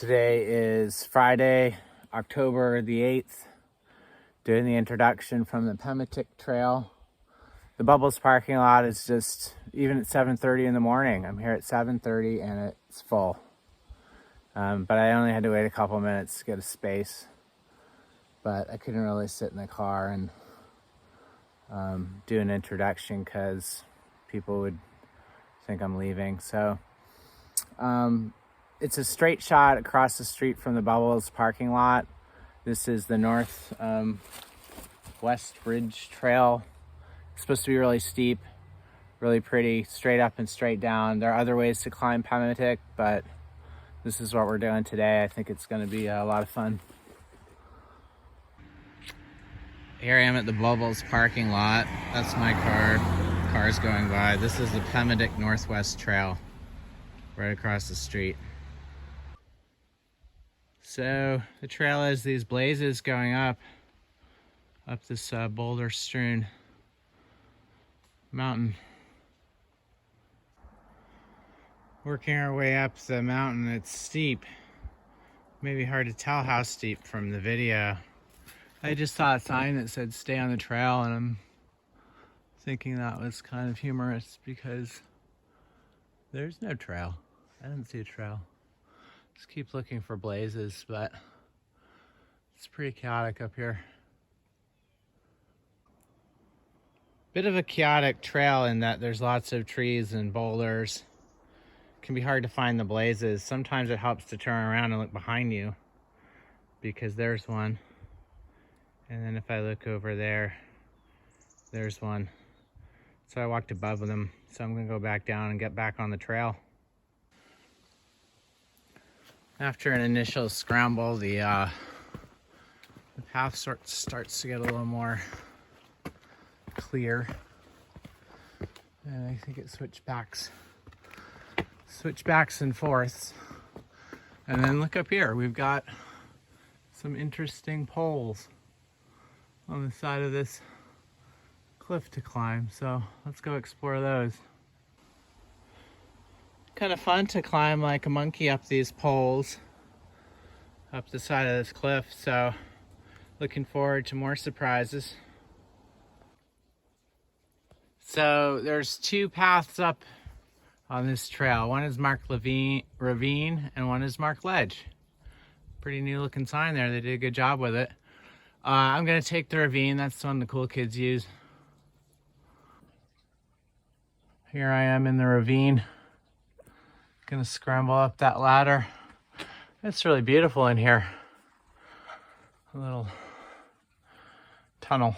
Today is Friday, October the 8th, doing the introduction from the Pemetic Trail. The Bubbles parking lot is just, even at 7:30 in the morning, I'm here at 7:30 and it's full. But I only had to wait a couple minutes to get a space. But I couldn't really sit in the car and do an introduction because people would think I'm leaving. So it's a straight shot across the street from the Bubbles parking lot. This is the North West Ridge Trail. It's supposed to be really steep, really pretty, straight up and straight down. There are other ways to climb Pemetic, but this is what we're doing today. I think it's going to be a lot of fun. Here I am at the Bubbles parking lot. That's my car. Cars going by. This is the Pemetic Northwest Trail, right across the street. So the trail has these blazes going up this boulder-strewn mountain. Working our way up the mountain. It's steep. Maybe hard to tell how steep from the video. I just saw a sign that said stay on the trail, and I'm thinking that was kind of humorous because there's no trail. I didn't see a trail. Just keep looking for blazes, but it's pretty chaotic up here. Bit of a chaotic trail in that there's lots of trees and boulders. It can be hard to find the blazes. Sometimes it helps to turn around and look behind you because there's one. And then if I look over there, there's one. So I walked above them, so I'm gonna go back down and get back on the trail. After an initial scramble, the path starts to get a little more clear. And I think it switchbacks and forths. And then look up here, we've got some interesting poles on the side of this cliff to climb, so let's go explore those. Kind of fun to climb like a monkey up these poles up the side of this cliff, so looking forward to more surprises. So there's two paths up on this trail. One is marked Ravine and one is marked Ledge. Pretty new looking sign there. They did a good job with it. I'm gonna take the ravine. That's the one the cool kids use. Here I am in the ravine. Gonna scramble up that ladder. It's really beautiful in here. A little tunnel.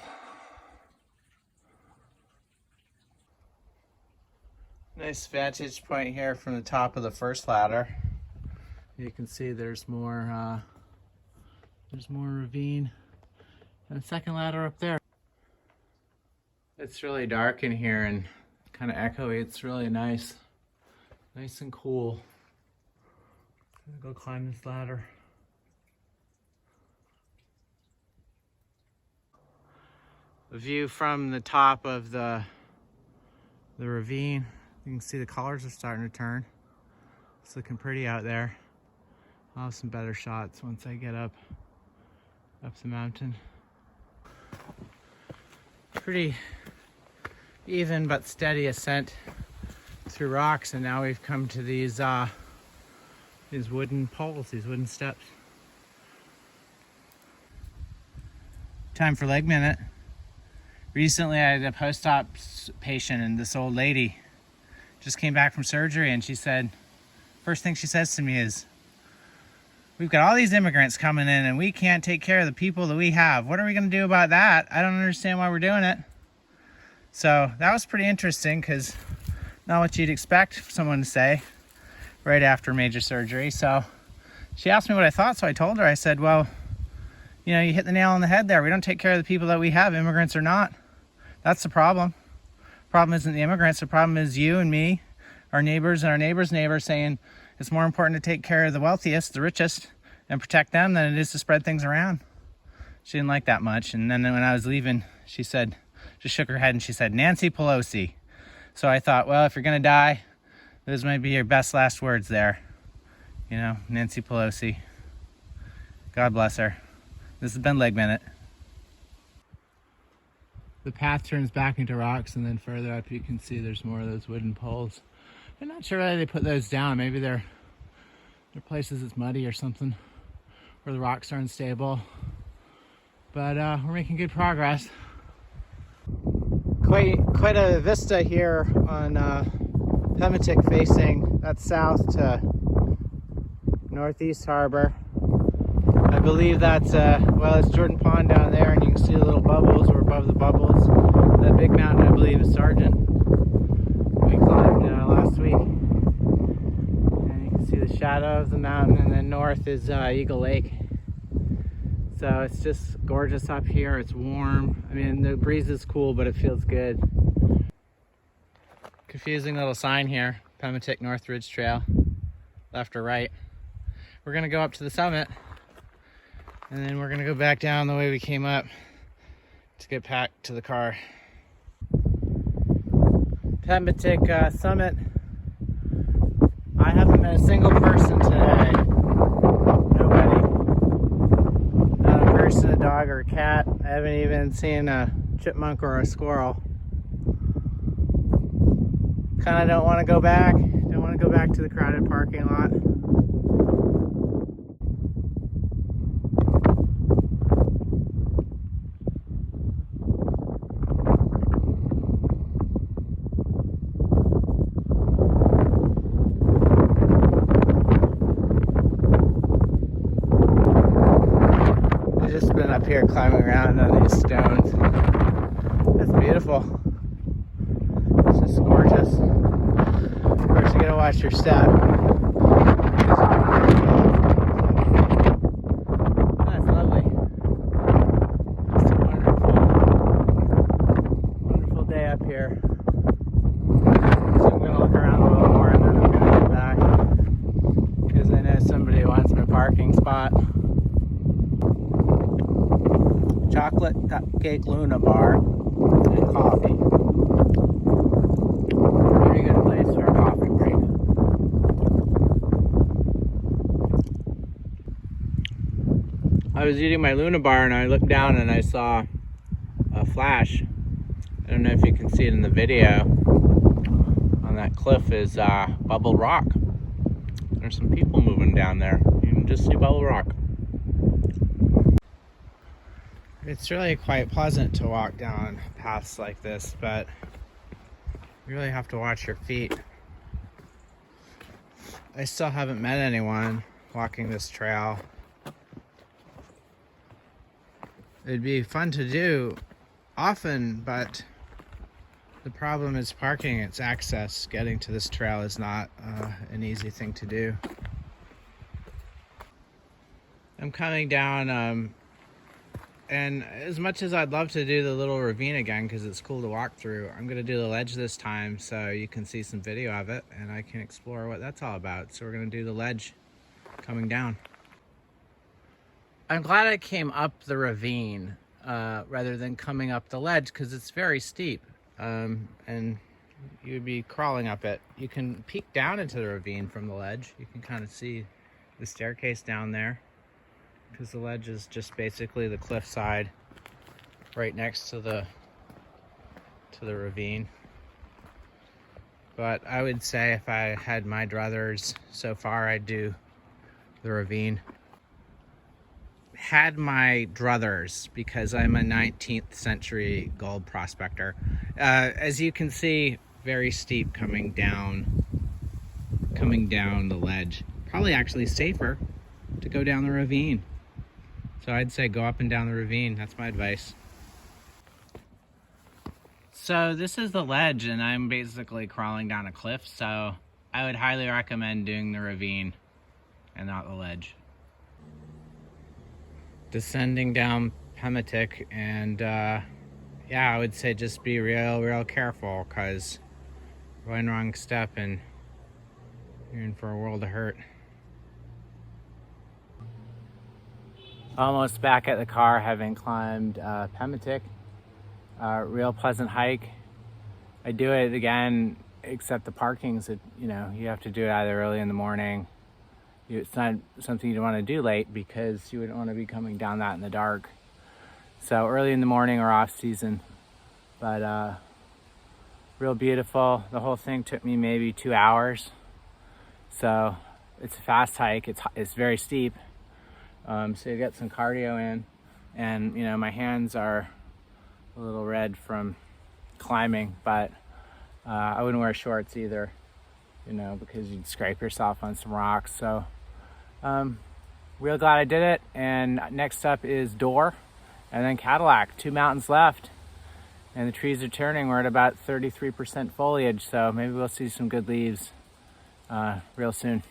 Nice vantage point here from the top of the first ladder. You can see there's more ravine. And the second ladder up there. It's really dark in here and kind of echoey. It's really nice. Nice and cool. I'm gonna go climb this ladder. The view from the top of the ravine. You can see the colors are starting to turn. It's looking pretty out there. I'll have some better shots once I get up the mountain. Pretty even but steady ascent through rocks, and now we've come to these wooden poles, these wooden steps. Time for leg minute. Recently I had a post-op patient, and this old lady just came back from surgery, and she said, first thing she says to me is, we've got all these immigrants coming in and we can't take care of the people that we have. What are we going to do about that? I don't understand why we're doing it. So that was pretty interesting because not what you'd expect someone to say right after major surgery. So she asked me what I thought, so I told her, I said, well, you know, you hit the nail on the head there. We don't take care of the people that we have, immigrants or not. That's the problem. The problem isn't the immigrants. The problem is you and me, our neighbors and our neighbor's neighbor saying, it's more important to take care of the wealthiest, the richest, and protect them than it is to spread things around. She didn't like that much. And then when I was leaving, she said, just shook her head and she said, Nancy Pelosi. So I thought, well, if you're going to die, those might be your best last words there. You know, Nancy Pelosi. God bless her. This has been Leg Minute. The path turns back into rocks, and then further up you can see there's more of those wooden poles. I'm not sure why they put those down. Maybe they're places it's muddy or something, where the rocks are unstable. But we're making good progress. Quite a vista here on Pemetic facing. That's south to Northeast Harbor. I believe that's well, it's Jordan Pond down there, and you can see the little bubbles. We're above the bubbles. That big mountain, I believe, is Sargent. We climbed last week, and you can see the shadow of the mountain. And then north is Eagle Lake. So it's just gorgeous up here. It's warm. I mean, the breeze is cool, but it feels good. Confusing little sign here: Pemetic North Ridge Trail, left or right. We're gonna go up to the summit, and then we're gonna go back down the way we came up to get back to the car. Pemetic summit. I haven't met a single person today. Nobody. Not a person, a dog, or a cat. I haven't even seen a chipmunk or a squirrel. Kind of don't want to go back. Don't want to go back to the crowded parking lot. Up here climbing around on these stones. That's beautiful. It's just gorgeous. Of course, you gotta watch your step. That's lovely. It's a wonderful day up here. So I'm gonna look around a little more, and then I'm gonna go back because I know somebody wants my parking spot. Chocolate cupcake Luna bar and coffee. Very good place for a coffee break. I was eating my Luna bar and I looked down and I saw a flash. I don't know if you can see it in the video. On that cliff is bubble rock. There's some people moving down there. You can just see bubble rock. It's really quite pleasant to walk down paths like this, but you really have to watch your feet. I still haven't met anyone walking this trail. It'd be fun to do often, but the problem is parking. It's access. Getting to this trail is not an easy thing to do. I'm coming down and as much as I'd love to do the little ravine again because it's cool to walk through, I'm going to do the ledge this time so you can see some video of it and I can explore what that's all about. So we're going to do the ledge coming down. I'm glad I came up the ravine rather than coming up the ledge because it's very steep and you'd be crawling up it. You can peek down into the ravine from the ledge. You can kind of see the staircase down there, because the ledge is just basically the cliff side right next to the ravine. But I would say if I had my druthers so far, I'd do the ravine. Had my druthers because I'm a 19th century gold prospector. As you can see, very steep coming down the ledge. Probably actually safer to go down the ravine. So I'd say go up and down the ravine. That's my advice. So this is the ledge and I'm basically crawling down a cliff. So I would highly recommend doing the ravine and not the ledge. Descending down Pemetic and yeah, I would say just be real careful because one wrong step and you're in for a world of hurt. Almost back at the car, having climbed Pemetic. Real pleasant hike. I do it again, except the parking's, you have to do it either early in the morning. it's not something you want to do late because you wouldn't want to be coming down that in the dark. So early in the morning or off season, but real beautiful. The whole thing took me maybe 2 hours. So it's a fast hike. It's very steep. So you get some cardio in, and you know, my hands are a little red from climbing, but I wouldn't wear shorts either, you know, because you'd scrape yourself on some rocks. So real glad I did it. And next up is Door and then Cadillac. 2 mountains left, and the trees are turning. We're at about 33% foliage, so maybe we'll see some good leaves real soon.